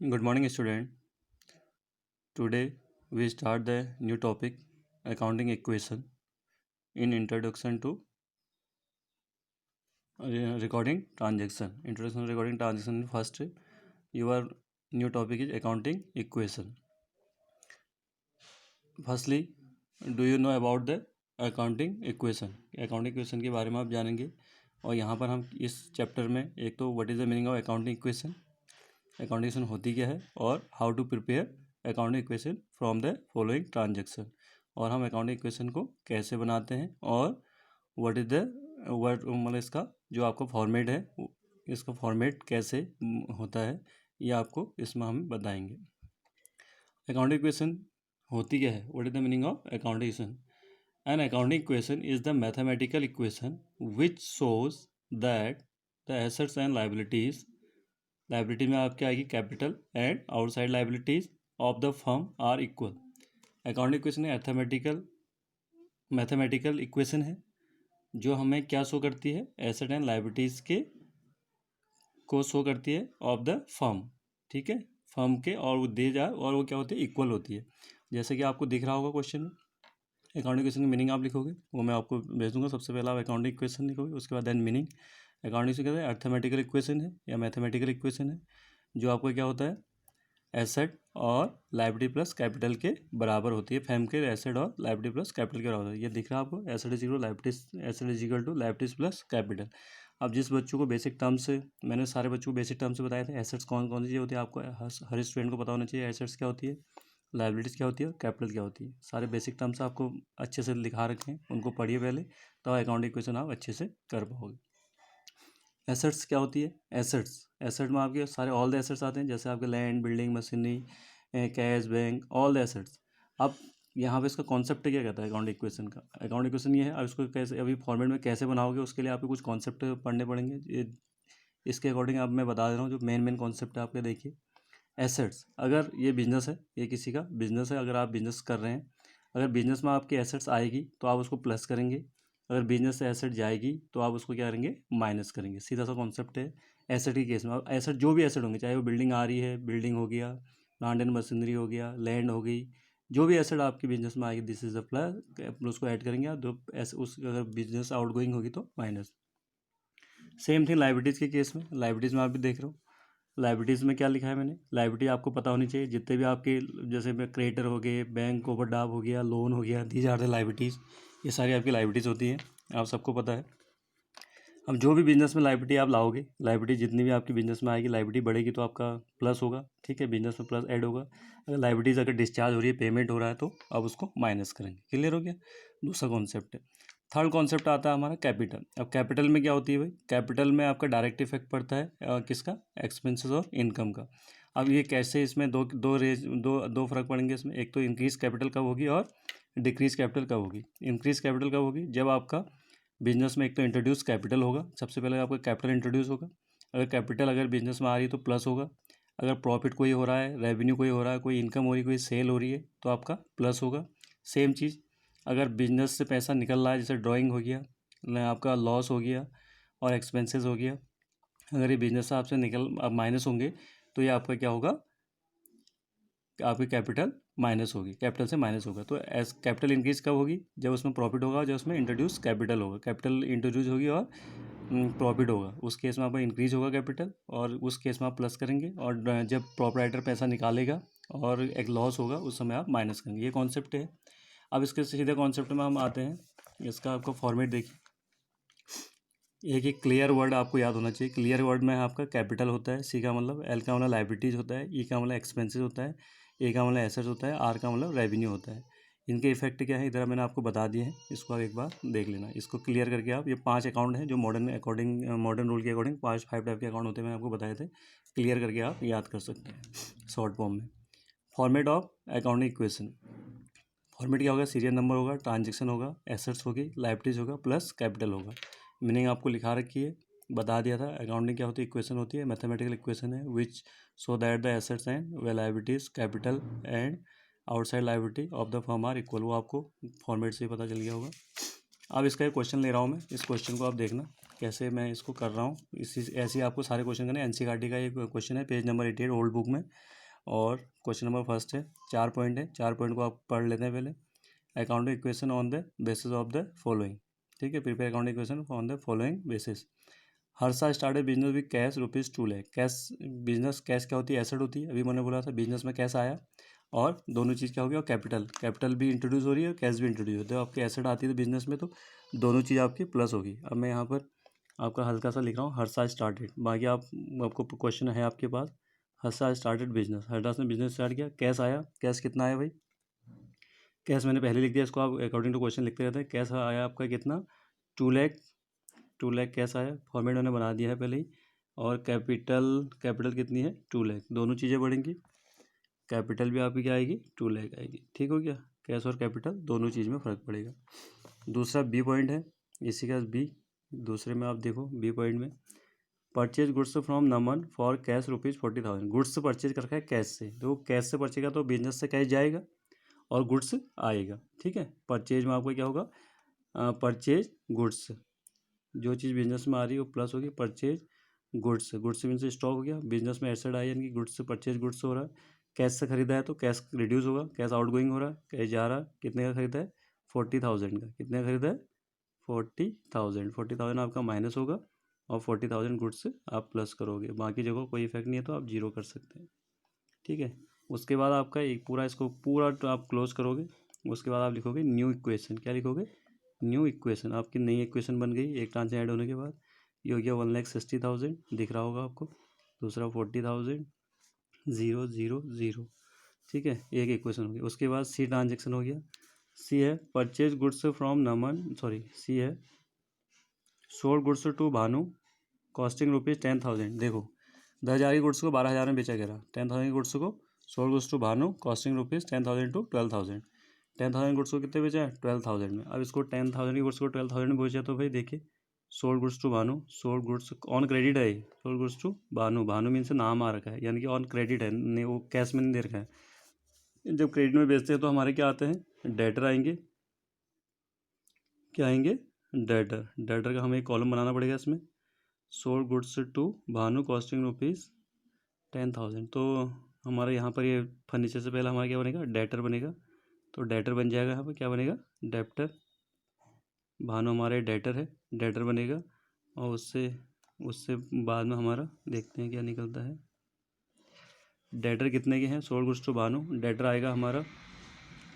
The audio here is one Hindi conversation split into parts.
Good morning, student. Today we start the new topic, accounting equation, in introduction to recording transaction. Introduction to recording transaction. First, your new topic is accounting equation. Firstly, do you know about the accounting equation? accounting equation के बारे में आप जानेंगे और यहाँ पर हम इस चैप्टर में एक तो what is the meaning of accounting equation, accounting equation होती क्या है और how to prepare accounting equation from the following transaction, और हम अकाउंटिंग इक्वेशन को कैसे बनाते हैं और व्हाट इज़ द वर्ड मतलब इसका जो आपका फॉर्मेट है इसका फॉर्मेट कैसे होता है ये आपको इसमें हम बताएंगे। अकाउंटिंग इक्वेशन होती क्या है, what is the meaning of accounting equation? An accounting equation is the mathematical equation which shows that the assets and liabilities, liability में आपकी आएगी capital and outside liabilities of the firm are equal. Accounting equation mathematical equation है जो हमें क्या शो करती है, एसेट एंड लायबिलिटीज के को शो करती है ऑफ द फर्म, ठीक है, फर्म के, और वो दे जाए और वो क्या होती है, इक्वल होती है। जैसे कि आपको दिख रहा होगा क्वेश्चन में, अकाउंटिंग इक्वेशन की मीनिंग आप लिखोगे वो मैं आपको भेज दूंगा। सबसे पहले आप अकाउंटिंग इक्वेशन लिखोगे, उसके बाद देन मीनिंग। अकाउंटिंग से कहते हैं अर्थमेटिकल इक्वेशन है या मैथमेटिकल इक्वेशन है जो आपको क्या होता है, एसेट और लायबिलिटी प्लस कैपिटल के बराबर होती है। फर्म के एसेट और लायबिलिटी प्लस कैपिटल के बराबर होती है। ये दिख रहा है आपको, asset is equal liabilities, asset is equal to liabilities plus capital. अब जिस बच्चों को बेसिक टर्म से, मैंने सारे बच्चों को बेसिक टर्म से बताए थे, एसेट्स कौन कौन सी चीज़ होती है आपको हर स्टूडेंट को पता होना चाहिए। एसेट्स क्या होती है, लायबिलिटीज़ क्या होती है और कैपिटल क्या होती है। सारे बेसिक टर्म्स आपको अच्छे से लिखा रखे हैं, उनको पढ़िए पहले, तो अकाउंटिंग इक्वेशन आप अच्छे से कर पाओगे। एसेट्स क्या होती है, एसेट में आपके सारे ऑल द एसेट्स आते हैं, जैसे आपके land, building, machinery, cash, bank, all the assets. अब यहाँ पे इसका कॉन्सेप्ट क्या कहता है अकाउंटिंग इक्वेशन का? अकाउंटिंग इक्वेशन ये है, अब इसको कैसे अभी फॉर्मेट में कैसे बनाओगे उसके लिए आपको कुछ कॉन्सेप्ट पढ़ने पड़ेंगे। इसके अकॉर्डिंग अब मैं बता दे रहा हूँ जो मेन कॉन्सेप्ट है आपके। देखिए, एसेट्स, अगर ये बिजनेस है, ये किसी का बिजनेस है, अगर आप बिजनेस कर रहे हैं, अगर बिजनेस में आपकी एसेट्स आएगी तो आप उसको प्लस करेंगे, अगर बिजनेस से एसेट जाएगी तो आप उसको क्या करेंगे, माइनस करेंगे। सीधा सा कॉन्सेप्ट है एसेट के केस में। अब एसेट जो भी एसेट होंगे, चाहे वो बिल्डिंग आ रही है, बिल्डिंग हो गया, प्लांट एंड मशीनरी हो गया, लैंड हो गई, जो भी एसेट आपकी बिजनेस में आएगी, दिस इज द प्लस, उसको ऐड करेंगे आप। जो उस अगर बिजनेस आउट गोइंग होगी तो माइनस। सेम थिंग लाइबिलिटीज़ के केस में, लाइबिलिटीज़ में आप भी देख रहे हो, लाइबिलिटीज़ में क्या लिखा है मैंने, लाइबिलिटी आपको पता होनी चाहिए। जितने भी आपके जैसे क्रेडिटर हो गए, बैंक ओवरड्राफ्ट हो गया, लोन हो गया, दीज आर द लाइबिलिटीज़, ये सारी आपकी लाइबिलिटीज़ होती हैं, आप सबको पता है। अब जो भी बिजनेस में लाइबिलिटी आप लाओगे, लाइबिलिटी जितनी भी आपकी बिजनेस में आएगी, लाइबिलिटी बढ़ेगी तो आपका प्लस होगा, ठीक है, बिजनेस में प्लस ऐड होगा। अगर लाइबिलिटीज़ अगर डिस्चार्ज हो रही है, पेमेंट हो रहा है, तो आप उसको माइनस करेंगे। क्लियर हो गया, दूसरा कॉन्सेप्ट है। थर्ड कॉन्सेप्ट आता है हमारा कैपिटल। अब कैपिटल में क्या होती है भाई, कैपिटल में आपका डायरेक्ट इफेक्ट पड़ता है किसका, एक्सपेंसेस और इनकम का। अब ये कैसे, इसमें दो फर्क पड़ेंगे इसमें। एक तो इंक्रीज कैपिटल कब होगी और डिक्रीज कैपिटल कब होगी। इंक्रीज कैपिटल कब होगी, जब आपका बिजनेस में एक तो इंट्रोड्यूस कैपिटल होगा, सबसे पहले आपका कैपिटल इंट्रोड्यूस होगा। अगर कैपिटल अगर बिजनेस में आ रही है तो प्लस होगा। अगर प्रॉफिट कोई हो रहा है, रेवेन्यू कोई हो रहा है, कोई इनकम हो रही है, कोई सेल हो रही है, तो आपका प्लस होगा। सेम चीज़ अगर बिजनेस से पैसा निकल रहा है, जैसे ड्राइंग हो गया, आपका लॉस हो गया और एक्सपेंसेस हो गया, अगर ये बिजनेस से आपसे निकल माइनस होंगे तो ये आपका क्या होगा, आपकी कैपिटल माइनस होगी, कैपिटल से माइनस होगा। तो एज कैपिटल इंक्रीज कब होगी, जब उसमें प्रॉफिट होगा, जब उसमें इंट्रोड्यूस कैपिटल होगा, कैपिटल इंट्रोड्यूस होगी और प्रॉफिट होगा, उस केस में आपका इंक्रीज होगा कैपिटल, और उस केस में आप प्लस करेंगे। और जब प्रोपराइटर पैसा निकालेगा और एक लॉस होगा, उस समय आप माइनस करेंगे। ये कॉन्सेप्ट है। अब इसके सीधे कॉन्सेप्ट में हम आते हैं। इसका आपको फॉर्मेट देखिए, एक क्लियर वर्ड आपको याद होना चाहिए। क्लियर वर्ड में आपका कैपिटल होता है, सी का मतलब, एल का मतलब लाइबिलिटीज होता है, ई का मतलब एक्सपेंसेस होता है, ए का मतलब एसेट्स होता है, आर का मतलब रेवेन्यू होता है। इनके इफेक्ट क्या है, इधर मैंने आपको बता दिए हैं, इसको आप एक बार देख लेना। इसको क्लियर करके आप, ये 5 अकाउंट हैं जो मॉडर्न रूल के अकॉर्डिंग 5 टाइप के अकाउंट होते हैं, मैंने आपको बताए थे। क्लियर करके आप याद कर सकते हैं शॉर्ट फॉर्म में। Format of accounting equation, format क्या होगा, सीरियल नंबर होगा, ट्रांजेक्शन होगा, एसेट्स होगी, लाइबिलिटीज होगा, प्लस कैपिटल होगा। मीनिंग आपको लिखा रखी है, बता दिया था। अकाउंटिंग क्या होती है, इक्वेशन होती है, मैथमेटिकल इक्वेशन है which so that the assets and way liabilities, capital and outside liability of the firm are equal. वो आपको फॉर्मेट से ही पता चल गया होगा। अब इसका एक क्वेश्चन ले रहा हूँ मैं, इस क्वेश्चन को आप देखना। कैसे मैं इसको कर रहा हूँ। इसी ऐसे ही आपको सारे क्वेश्चन करने हैं। एनसीईआरटी का एक क्वेश्चन है पेज नंबर 88 ओल्ड बुक में, और क्वेश्चन नंबर फर्स्ट है, 4 पॉइंट है, 4 पॉइंट को आप पढ़ लेते हैं पहले। Accounting equation on the basis of the following, ठीक है, prepare accounting equation on the following basis. Harsha started business with cash ₹2 lakh. Cash business, cash क्या होती है, एसेट होती है। अभी मैंने बोला था बिजनेस में कैश आया, और दोनों चीज़ क्या हो गया, कैपिटल, कैपिटल भी इंट्रोड्यूस हो रही है और कैश भी इंट्रोड्यूस होता है। आपकी एसेट आती है बिजनेस में तो दोनों चीज़ आपकी प्लस होगी। अब मैं यहाँ पर आपका हल्का सा लिख रहा हूँ, हर्षा स्टार्टेड, बाकी आपको क्वेश्चन है आपके पास। हर्षा स्टार्टेड बिजनेस, हर्षा ने बिजनेस स्टार्ट किया, कैश आया, कैश कितना आया भाई, कैश मैंने पहले लिख दिया, इसको आप अकॉर्डिंग टू क्वेश्चन लिखते रहते हैं। कैश आया आपका कितना, 2 लाख, 2 लाख कैश आया, फॉर्मेट मैंने बना दिया है पहले ही। और कैपिटल, कैपिटल कितनी है, 2 लाख, दोनों चीज़ें बढ़ेंगी, कैपिटल भी आपकी क्या आएगी, 2 लाख आएगी, ठीक हो गया। कैश और कैपिटल दोनों चीज़ में फ़र्क पड़ेगा। दूसरा बी पॉइंट है, इसी का बी, दूसरे में आप देखो बी पॉइंट में, purchase goods from Naman for cash ₹40,000। Goods purchase कर रखा है कैश से, तो कैश से परचेज का तो बिजनेस से कैश जाएगा और गुड्स आएगा, ठीक है। परचेज में आपको क्या होगा, परचेज गुड्स, जो चीज़ बिजनेस में आ रही है वो प्लस होगी, परचेज गुड्स, गुड्स मीन से स्टॉक हो गया, बिजनेस में एसेट आया, यानी कि गुड्स से परचेज गुड्स हो रहा है। कैश से खरीदा है तो कैश रिड्यूस होगा, कैश आउट गोइंग हो रहा है, कैश जा रहा है, कितने का खरीदा है, 40,000 का, कितने का खरीदा है, 40,000, 40,000 आपका माइनस होगा, और 40,000 गुड्स से आप प्लस करोगे। बाकी जगह कोई इफेक्ट नहीं है तो आप जीरो कर सकते हैं, ठीक है। उसके बाद आपका एक पूरा, इसको पूरा तो आप क्लोज करोगे। उसके बाद आप लिखोगे न्यू इक्वेशन, क्या लिखोगे, न्यू इक्वेशन, आपकी नई इक्वेशन बन गई एक ट्रांजेक्शन ऐड होने के बाद। ये हो गया 1,60,000, दिख रहा होगा आपको। दूसरा 40,000, 0 0 0, ठीक है, एक इक्वेशन हो गई। उसके बाद सी ट्रांजेक्शन हो गया। सी है purchase goods from Naman, sorry C है sold goods to Bhanu costing ₹10,000। देखो 10,000 की गुड्स को 12,000 में बेचा गया, 10,000 की गुड्स को sold goods to Bhanu costing ₹10,000 to 12,000। 10,000 goods को कितने बेचा है, 12,000 में। अब इसको 10,000 की गुड्स को 12,000 में बेचा, तो भाई देखिए sold goods to Bhanu, sold goods on credit है, sold goods to Bhanu, Bhanu mean से नाम आ रखा है, यानी कि ऑन क्रेडिट है, नहीं वो कैश में नहीं दे रखा है। जब क्रेडिट में बेचते हैं तो हमारे क्या आते हैं, डेटर आएंगे, क्या आएंगे, डेटर, डेटर का हमें एक कॉलम बनाना पड़ेगा इसमें। Sold goods to Bhanu costing ₹10,000, तो हमारे यहाँ पर ये फर्नीचर से पहले हमारा क्या बनेगा, डेटर बनेगा, तो डेटर बन जाएगा, यहाँ पर क्या बनेगा, डेप्टर, भानु हमारे डेटर है, डेटर बनेगा। और उससे उससे बाद में हमारा देखते हैं क्या निकलता है। डेटर कितने के हैं, sold goods to Bhanu, debtor आएगा हमारा,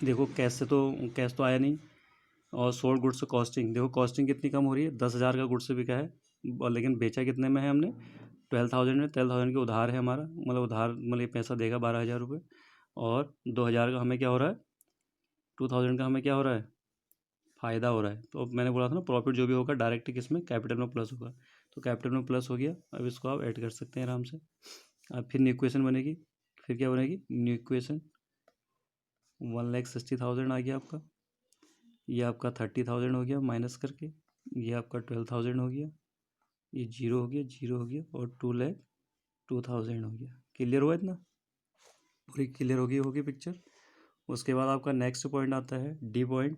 देखो कैश से तो, कैश तो आया नहीं, और सोल्ड गुड्स से कॉस्टिंग, देखो कॉस्टिंग कितनी कम हो रही है, 10,000 का गुड्स बिका है, और लेकिन बेचा कितने में है हमने, 12,000 में। 12,000 के उधार है हमारा, मतलब उधार मतलब पैसा देगा 12,000 रुपये, और 2,000 का हमें क्या हो रहा है, 2,000 का हमें क्या हो रहा है, फ़ायदा हो रहा है। तो अब मैंने बोला था ना प्रॉफिट जो भी होगा डायरेक्ट किस में, कैपिटल में प्लस होगा, तो कैपिटल में प्लस हो गया। अब इसको आप ऐड कर सकते हैं आराम से। अब फिर न्यू इक्वेशन बनेगी, फिर क्या बनेगी, न्यू इक्वेशन 1,60,000 आ गया आपका, ये आपका 30,000 हो गया माइनस करके, ये आपका 12,000 हो गया, ये जीरो हो गया, जीरो हो गया, और 2,02,000 हो गया। क्लियर हुआ इतना, पूरी क्लियर होगी पिक्चर। उसके बाद आपका नेक्स्ट पॉइंट आता है D point,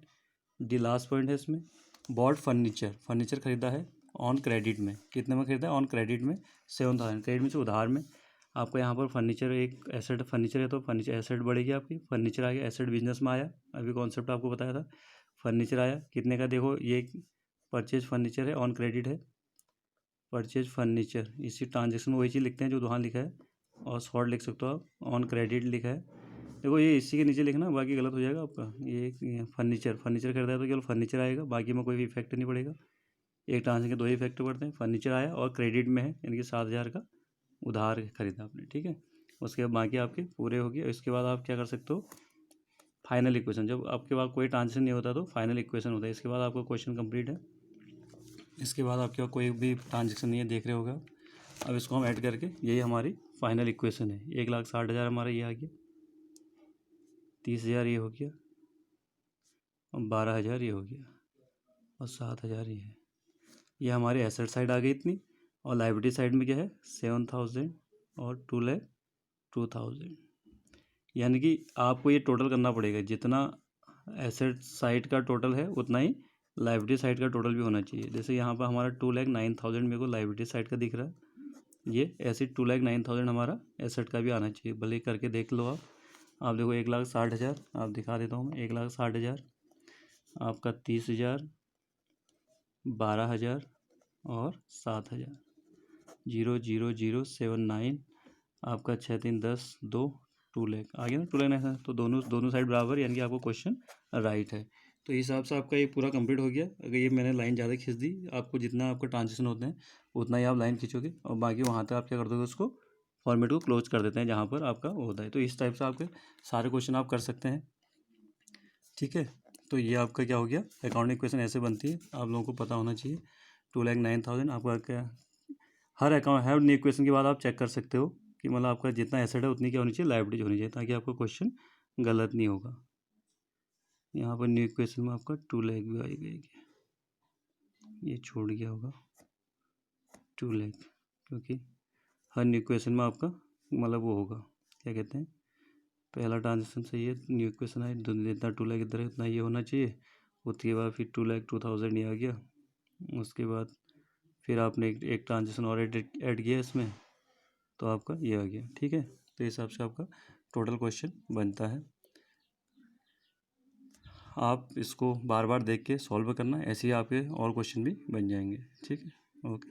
D last point है इसमें। बॉट फर्नीचर, फर्नीचर खरीदा है ऑन क्रेडिट में, कितने में खरीदा है, ऑन क्रेडिट में 7,000, क्रेडिट में से उधार में। आपको यहाँ पर फर्नीचर एक एसेट, फर्नीचर है तो फर्नीचर एसेट बढ़ेगी आपकी, फर्नीचर आ गया, एसेट बिजनेस में आया, अभी कॉन्सेप्ट आपको बताया था। फर्नीचर आया कितने का, देखो ये परचेज फर्नीचर है, ऑन क्रेडिट है, परचेज फर्नीचर, इसी ट्रांजेक्शन में वही चीज़ लिखते हैं जो वहाँ लिखा है, और शॉर्ट लिख सकते हो आप, ऑन क्रेडिट लिखा है। देखो ये इसी के नीचे लिखना, बाकी गलत हो जाएगा आपका। ये फर्नीचर, फर्नीचर खरीदा है तो केवल फर्नीचर आएगा, बाकी में कोई भी इफेक्ट नहीं पड़ेगा। एक ट्रांजेक्शन के दो ही इफेक्ट पड़ते हैं, फर्नीचर आया और क्रेडिट में है, यानी कि 7,000 का उधार खरीदा आपने, ठीक है। उसके बाद बाकी आपके पूरे हो गए। इसके बाद आप क्या कर सकते हो, फाइनल इक्वेशन, जब आपके पास कोई ट्रांजेक्शन नहीं होता तो फाइनल इक्वेशन होता है। इसके बाद आपका क्वेश्चन कंप्लीट है, इसके बाद आपके पास कोई भी ट्रांजेक्शन नहीं है, देख रहे होगा। अब इसको हम ऐड करके, यही हमारी फाइनल इक्वेशन है। 1,60,000 हमारा ये आ गया, 30,000 ये हो गया, और 12,000 ये हो गया, और 7,000 ये है। ये हमारे एसेट साइड आ गई इतनी, और लाइबिलिटी साइड में क्या है, 7,000 और 2,02,000, यानी कि आपको ये टोटल करना पड़ेगा, जितना एसेट साइड का टोटल है उतना ही लाइबिलिटी साइड का टोटल भी होना चाहिए। जैसे यहाँ पर हमारा 2,09,000 मेरे को लाइबिलिटी साइड का दिख रहा है, ये ऐसे 2,09,000 हमारा एसेट का भी आना चाहिए। भले करके देख लो आप देखो 1,60,000 आप दिखा देता हूँ मैं, 1,60,000 आपका 30,000, 12,000 और 7,000, 0,00,079 आपका 6 3 10 2 2 लाख आ गया ना, 2,09,000। तो दोनों साइड बराबर, यानी कि आपको क्वेश्चन राइट है। तो इस हिसाब से आपका ये पूरा कंप्लीट हो गया। अगर ये मैंने लाइन ज़्यादा खींच दी, आपको जितना आपका ट्रांजेक्शन होते हैं उतना ही आप लाइन खींचोगे, और बाकी वहाँ तक आप क्या कर दोगे, उसको फॉर्मेट को क्लोज कर देते हैं जहाँ पर आपका होता है। तो इस टाइप से आपके सारे क्वेश्चन आप कर सकते हैं, ठीक है। तो ये आपका क्या हो गया, अकाउंटिंग क्वेश्चन ऐसे बनती है, आप लोगों को पता होना चाहिए। 2,09,000 आपका क्या, हर न्यू क्वेश्चन के बाद आप चेक कर सकते हो कि मतलब आपका जितना एसेट है उतनी क्या होनी चाहिए, लाइबिलिटी होनी चाहिए, ताकि आपका क्वेश्चन गलत नहीं होगा। यहाँ पर न्यू क्वेश्चन में आपका 2 लाख भी आई गई, ये छोड़ गया होगा 2 लाख, क्योंकि हर न्यू क्वेश्चन में आपका मतलब वो होगा, क्या कहते हैं, पहला ट्रांजेक्शन सही है, न्यू क्वेश्चन है, जितना 2 लाख इधर है उतना ये होना चाहिए। उसके बाद फिर 2,02,000 ये आ गया। उसके बाद फिर आपने एक ट्रांजेक्शन और ऐड किया इसमें, तो आपका ये आ गया, ठीक है। तो इस हिसाब से आपका टोटल क्वेश्चन बनता है। आप इसको बार बार देख के सॉल्व करना, ऐसे ही आपके और क्वेश्चन भी बन जाएंगे, ठीक है। ओके।